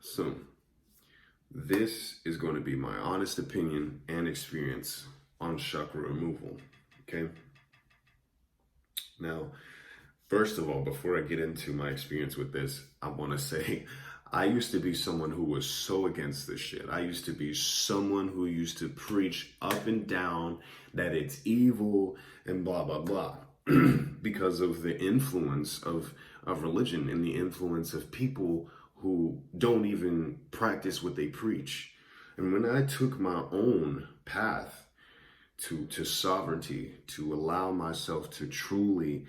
So, this is going to be my honest opinion and experience on chakra removal. Okay. Now, first of all, before I get into my experience with this, I want to say I used to be someone who was so against this shit. I used to be someone who used to preach up and down that it's evil and blah, blah, blah. Because of the influence of religion and the influence of people who don't even practice what they preach. And when I took my own path to sovereignty, to allow myself to truly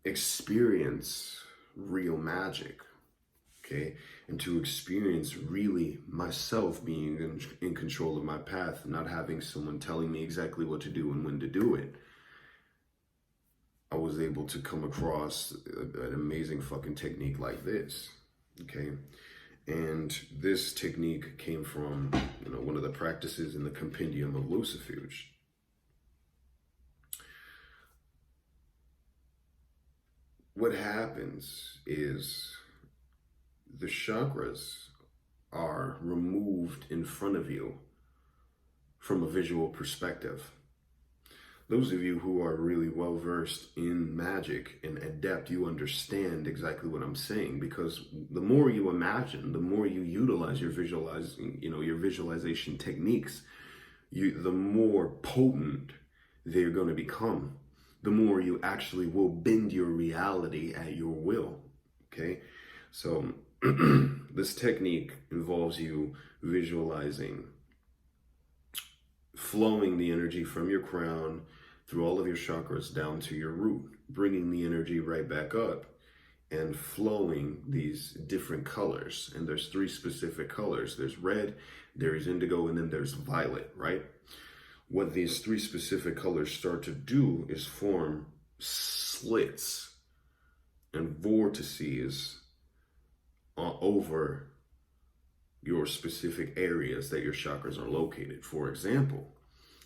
experience real magic, okay, and to experience really myself being in control of my path, not having someone telling me exactly what to do and when to do it, I was able to come across an amazing fucking technique like this, okay? And this technique came from, one of the practices in the compendium of Lucifuge. What happens is the chakras are removed in front of you from a visual perspective. Those of you who are really well versed in magic and adept, you understand exactly what I'm saying, because the more you imagine, the more you utilize your your visualization techniques, the more potent they're going to become. The more you actually will bend your reality at your will. Okay, so this technique involves you visualizing flowing the energy from your crown through all of your chakras down to your root, bringing the energy right back up and flowing these different colors. And there's 3 specific colors. There's red, there's indigo, and then there's violet, right? What these 3 specific colors start to do is form slits and vortices over your specific areas that your chakras are located. For example,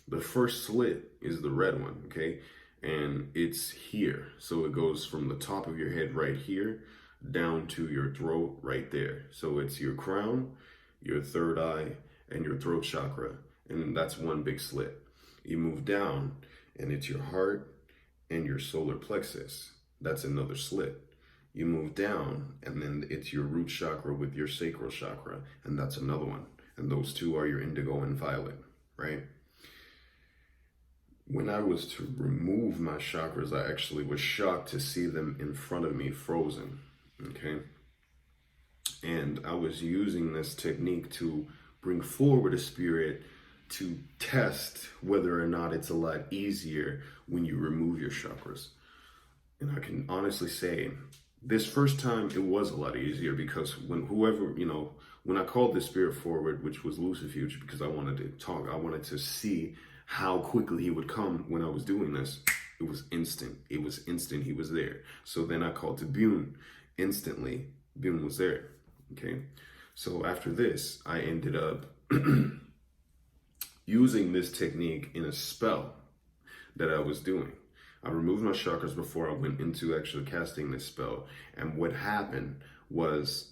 the first slit is the red one, okay? And it's here. So it goes from the top of your head right here down to your throat right there. So it's your crown, your third eye, and your throat chakra. And that's one big slit. You move down and it's your heart and your solar plexus. That's another slit. You move down and then it's your root chakra with your sacral chakra, and that's another one. And those 2 are your indigo and violet, right? When I was to remove my chakras, I actually was shocked to see them in front of me frozen, okay? And I was using this technique to bring forward a spirit to test whether or not it's a lot easier when you remove your chakras. And I can honestly say, this first time it was a lot easier, because when I called this spirit forward, which was Lucifuge, because I wanted to talk, I wanted to see how quickly he would come when I was doing this. It was instant. It was instant. He was there. So then I called to Bune. Instantly, Bune was there. Okay. So after this, I ended up using this technique in a spell that I was doing. I removed my chakras before I went into actually casting this spell. And what happened was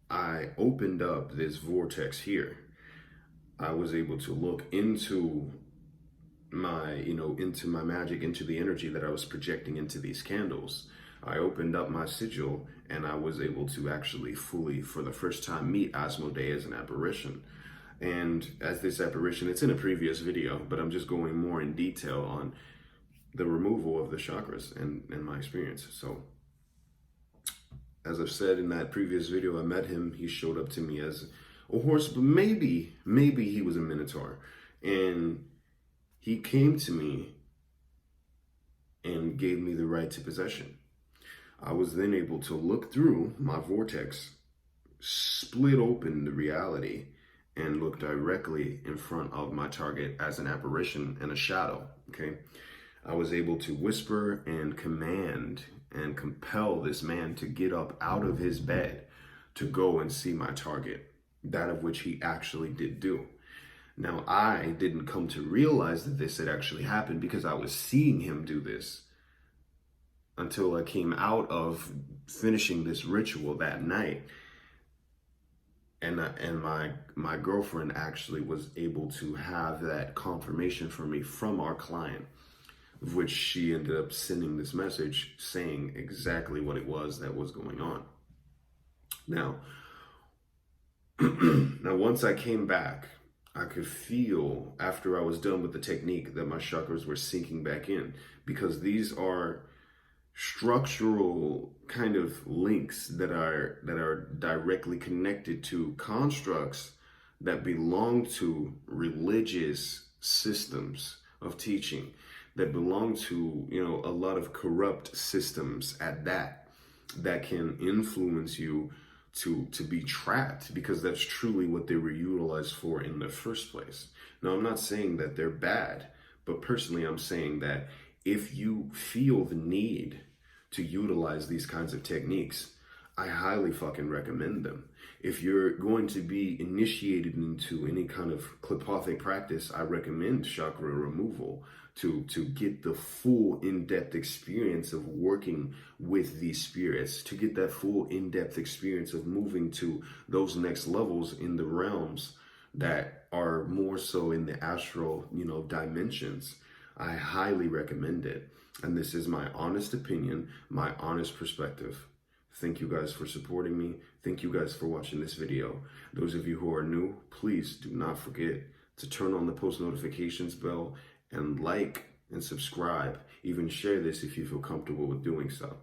I opened up this vortex here. I was able to look into my, into my magic, into the energy that I was projecting into these candles. I opened up my sigil and I was able to actually fully, for the first time, meet Asmodee as an apparition. And as this apparition, it's in a previous video, but I'm just going more in detail on the removal of the chakras and my experience. So, as I've said in that previous video, I met him. He showed up to me as a horse, but maybe he was a minotaur. And he came to me and gave me the right to possession. I was then able to look through my vortex, split open the reality, and look directly in front of my target as an apparition and a shadow, okay? I was able to whisper and command and compel this man to get up out of his bed to go and see my target, that of which he actually did do. Now, I didn't come to realize that this had actually happened because I was seeing him do this until I came out of finishing this ritual that night. And my girlfriend actually was able to have that confirmation for me from our client, of which she ended up sending this message saying exactly what it was that was going on. Now, once I came back, I could feel after I was done with the technique that my chakras were sinking back in, because these are structural kind of links that are directly connected to constructs that belong to religious systems of teaching, that belong to, you know, a lot of corrupt systems at that can influence you to be trapped, because that's truly what they were utilized for in the first place. Now, I'm not saying that they're bad, but personally I'm saying that if you feel the need to utilize these kinds of techniques, I highly fucking recommend them. If you're going to be initiated into any kind of klipothe practice, I recommend chakra removal to get the full in-depth experience of working with these spirits, to get that full in-depth experience of moving to those next levels in the realms that are more so in the astral, you know, dimensions. I highly recommend it. And this is my honest opinion, my honest perspective. Thank you guys for supporting me. Thank you guys for watching this video. Those of you who are new, please do not forget to turn on the post notifications bell and like and subscribe. Even share this if you feel comfortable with doing so.